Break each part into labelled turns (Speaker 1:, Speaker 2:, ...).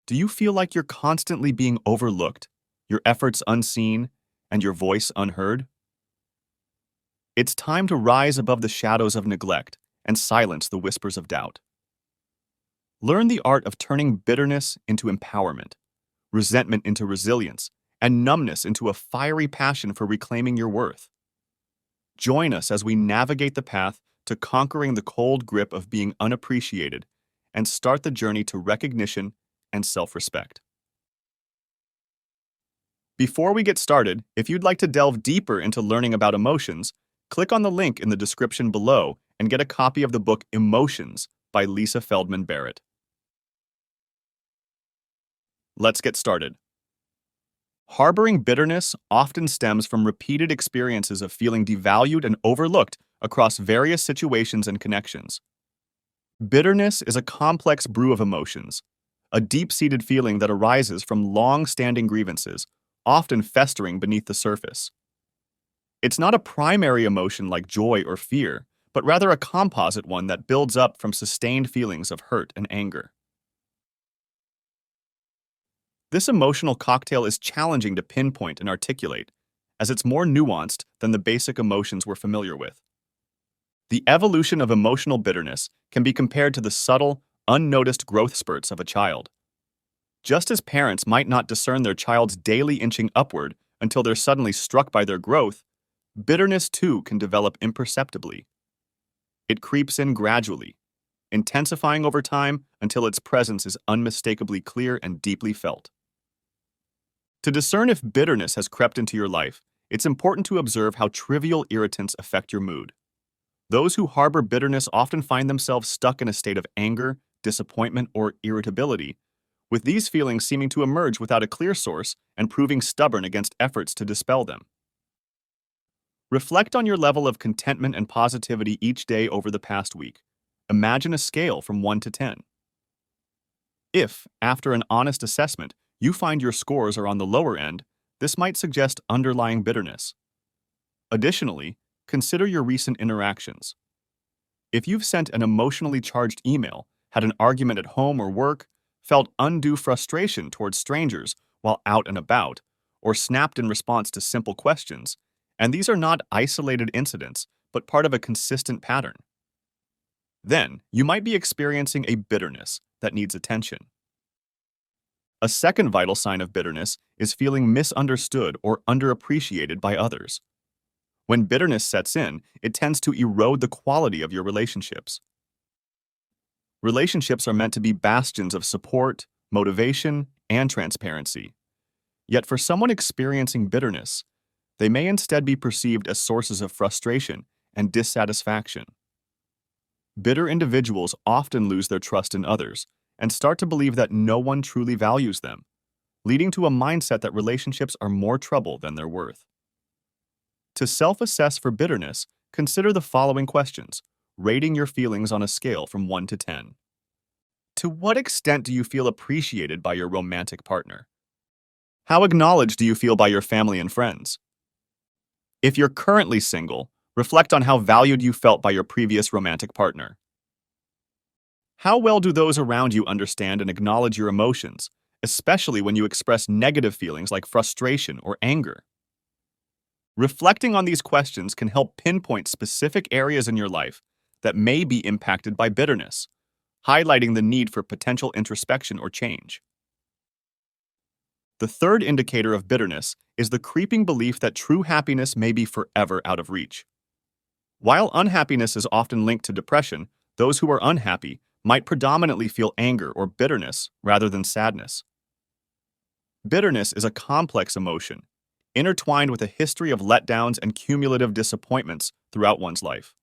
Speaker 1: Do you feel like you're constantly being overlooked, your efforts unseen, and your voice unheard? It's time to rise above the shadows of neglect and silence the whispers of doubt. Learn the art of turning bitterness into empowerment, resentment into resilience, and numbness into a fiery passion for reclaiming your worth. Join us as we navigate the path to conquering the cold grip of being unappreciated and start the journey to recognition and self-respect. Before we get started, if you'd like to delve deeper into learning about emotions, click on the link in the description below and get a copy of the book Emotions by Lisa Feldman Barrett. Let's get started. Harboring bitterness often stems from repeated experiences of feeling devalued and overlooked across various situations and connections. Bitterness is a complex brew of emotions, a deep-seated feeling that arises from long-standing grievances, often festering beneath the surface. It's not a primary emotion like joy or fear, but rather a composite one that builds up from sustained feelings of hurt and anger. This emotional cocktail is challenging to pinpoint and articulate, as it's more nuanced than the basic emotions we're familiar with. The evolution of emotional bitterness can be compared to the subtle, unnoticed growth spurts of a child. Just as parents might not discern their child's daily inching upward until they're suddenly struck by their growth, bitterness too can develop imperceptibly. It creeps in gradually, intensifying over time until its presence is unmistakably clear and deeply felt. To discern if bitterness has crept into your life, it's important to observe how trivial irritants affect your mood. Those who harbor bitterness often find themselves stuck in a state of anger, disappointment, or irritability, with these feelings seeming to emerge without a clear source and proving stubborn against efforts to dispel them. Reflect on your level of contentment and positivity each day over the past week. Imagine a scale from 1 to 10. If, after an honest assessment, you find your scores are on the lower end, this might suggest underlying bitterness. Additionally, consider your recent interactions. If you've sent an emotionally charged email, had an argument at home or work, felt undue frustration towards strangers while out and about, or snapped in response to simple questions, and these are not isolated incidents, but part of a consistent pattern, then you might be experiencing a bitterness that needs attention. A second vital sign of bitterness is feeling misunderstood or underappreciated by others. When bitterness sets in, it tends to erode the quality of your relationships. Relationships are meant to be bastions of support, motivation, and transparency. Yet for someone experiencing bitterness, they may instead be perceived as sources of frustration and dissatisfaction. Bitter individuals often lose their trust in others and start to believe that no one truly values them, leading to a mindset that relationships are more trouble than they're worth. To self-assess for bitterness, consider the following questions, rating your feelings on a scale from 1 to 10. To what extent do you feel appreciated by your romantic partner? How acknowledged do you feel by your family and friends? If you're currently single, reflect on how valued you felt by your previous romantic partner. How well do those around you understand and acknowledge your emotions, especially when you express negative feelings like frustration or anger? Reflecting on these questions can help pinpoint specific areas in your life that may be impacted by bitterness, highlighting the need for potential introspection or change. The third indicator of bitterness is the creeping belief that true happiness may be forever out of reach. While unhappiness is often linked to depression, those who are unhappy might predominantly feel anger or bitterness rather than sadness. Bitterness is a complex emotion, intertwined with a history of letdowns and cumulative disappointments throughout one's life.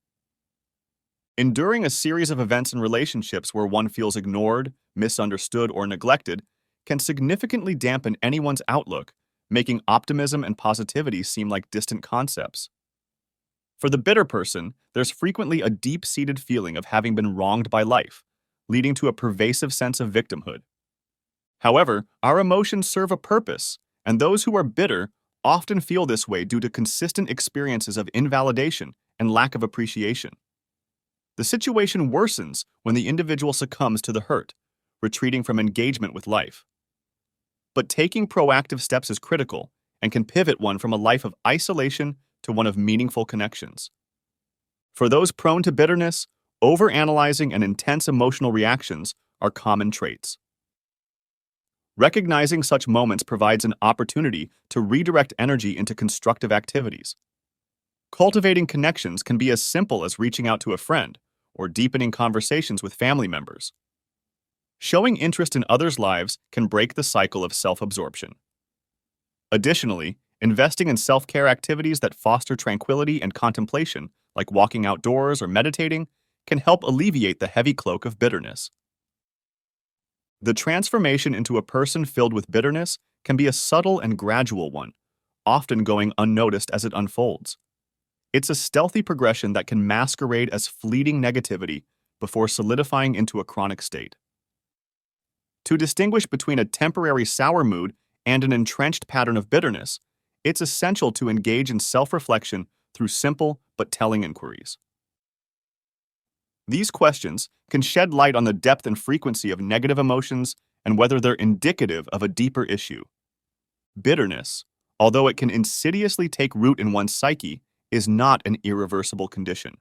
Speaker 1: Enduring a series of events and relationships where one feels ignored, misunderstood, or neglected can significantly dampen anyone's outlook, making optimism and positivity seem like distant concepts. For the bitter person, there's frequently a deep-seated feeling of having been wronged by life, leading to a pervasive sense of victimhood. However, our emotions serve a purpose, and those who are bitter often feel this way due to consistent experiences of invalidation and lack of appreciation. The situation worsens when the individual succumbs to the hurt, retreating from engagement with life, But taking proactive steps is critical and can pivot one from a life of isolation to one of meaningful connections. For those prone to bitterness, overanalyzing and intense emotional reactions are common traits. Recognizing such moments provides an opportunity to redirect energy into constructive activities. Cultivating connections can be as simple as reaching out to a friend or deepening conversations with family members. Showing interest in others' lives can break the cycle of self-absorption. Additionally, investing in self-care activities that foster tranquility and contemplation, like walking outdoors or meditating, can help alleviate the heavy cloak of bitterness. The transformation into a person filled with bitterness can be a subtle and gradual one, often going unnoticed as it unfolds. It's a stealthy progression that can masquerade as fleeting negativity before solidifying into a chronic state. To distinguish between a temporary sour mood and an entrenched pattern of bitterness, it's essential to engage in self-reflection through simple but telling inquiries. These questions can shed light on the depth and frequency of negative emotions and whether they're indicative of a deeper issue. Bitterness, although it can insidiously take root in one's psyche, is not an irreversible condition.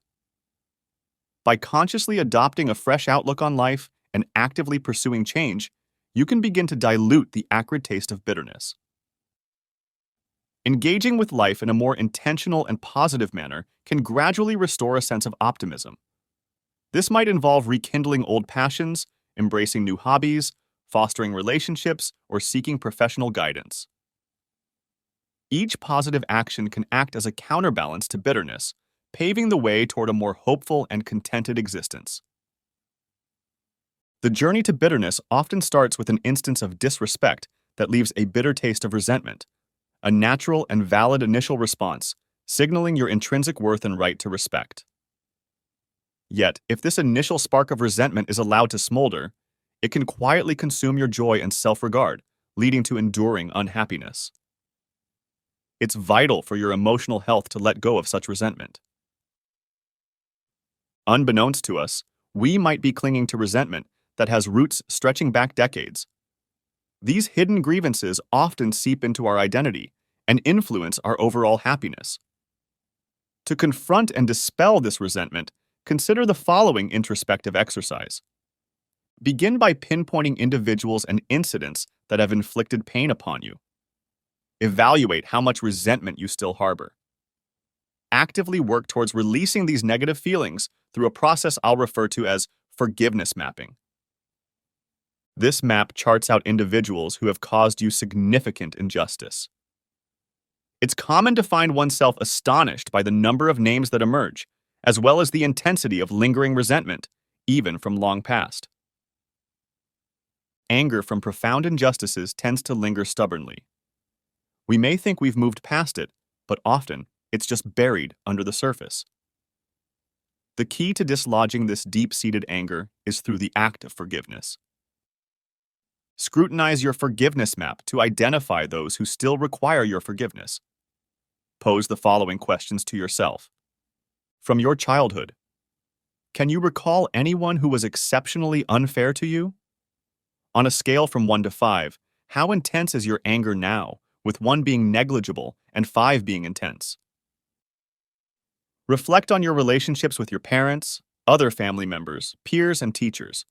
Speaker 1: By consciously adopting a fresh outlook on life and actively pursuing change, you can begin to dilute the acrid taste of bitterness. Engaging with life in a more intentional and positive manner can gradually restore a sense of optimism. This might involve rekindling old passions, embracing new hobbies, fostering relationships, or seeking professional guidance. Each positive action can act as a counterbalance to bitterness, paving the way toward a more hopeful and contented existence. The journey to bitterness often starts with an instance of disrespect that leaves a bitter taste of resentment, a natural and valid initial response, signaling your intrinsic worth and right to respect. Yet, if this initial spark of resentment is allowed to smolder, it can quietly consume your joy and self-regard, leading to enduring unhappiness. It's vital for your emotional health to let go of such resentment. Unbeknownst to us, we might be clinging to resentment that has roots stretching back decades. These hidden grievances often seep into our identity and influence our overall happiness. To confront and dispel this resentment, consider the following introspective exercise. Begin by pinpointing individuals and incidents that have inflicted pain upon you. Evaluate how much resentment you still harbor. Actively work towards releasing these negative feelings through a process I'll refer to as forgiveness mapping. This map charts out individuals who have caused you significant injustice. It's common to find oneself astonished by the number of names that emerge, as well as the intensity of lingering resentment, even from long past. Anger from profound injustices tends to linger stubbornly. We may think we've moved past it, but often it's just buried under the surface. The key to dislodging this deep-seated anger is through the act of forgiveness. Scrutinize your forgiveness map to identify those who still require your forgiveness. Pose the following questions to yourself. From your childhood, can you recall anyone who was exceptionally unfair to you? On a scale from 1 to 5, how intense is your anger now, with 1 being negligible and 5 being intense? Reflect on your relationships with your parents, other family members, peers, and teachers.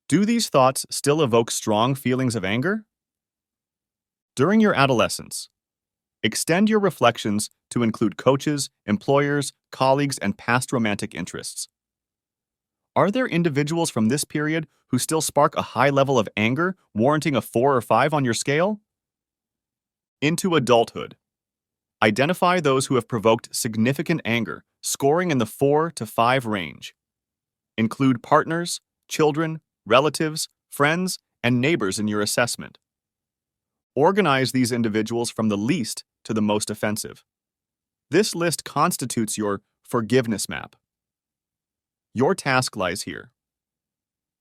Speaker 1: Do these thoughts still evoke strong feelings of anger? During your adolescence, extend your reflections to include coaches, employers, colleagues, and past romantic interests. Are there individuals from this period who still spark a high level of anger, warranting a 4 or 5 on your scale? Into adulthood, identify those who have provoked significant anger, scoring in the 4 to 5 range. Include partners, children, relatives, friends, and neighbors in your assessment. Organize these individuals from the least to the most offensive. This list constitutes your forgiveness map. Your task lies here.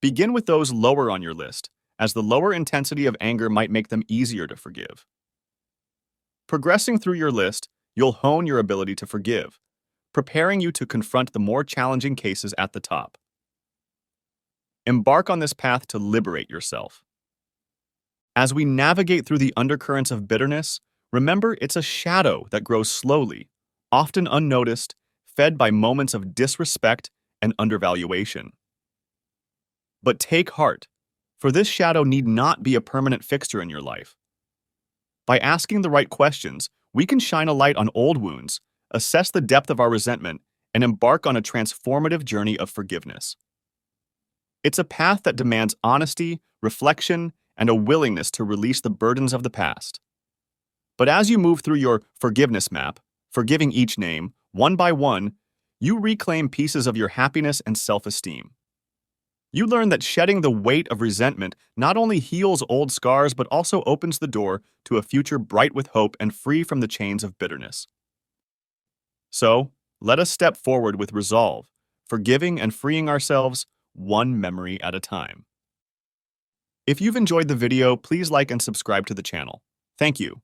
Speaker 1: Begin with those lower on your list, as the lower intensity of anger might make them easier to forgive. Progressing through your list, you'll hone your ability to forgive, preparing you to confront the more challenging cases at the top. Embark on this path to liberate yourself. As we navigate through the undercurrents of bitterness, remember it's a shadow that grows slowly, often unnoticed, fed by moments of disrespect and undervaluation. But take heart, for this shadow need not be a permanent fixture in your life. By asking the right questions, we can shine a light on old wounds, assess the depth of our resentment, and embark on a transformative journey of forgiveness. It's a path that demands honesty, reflection, and a willingness to release the burdens of the past. But as you move through your forgiveness map, forgiving each name, one by one, you reclaim pieces of your happiness and self-esteem. You learn that shedding the weight of resentment not only heals old scars but also opens the door to a future bright with hope and free from the chains of bitterness. So, let us step forward with resolve, forgiving and freeing ourselves one memory at a time. If you've enjoyed the video, please like and subscribe to the channel. Thank you.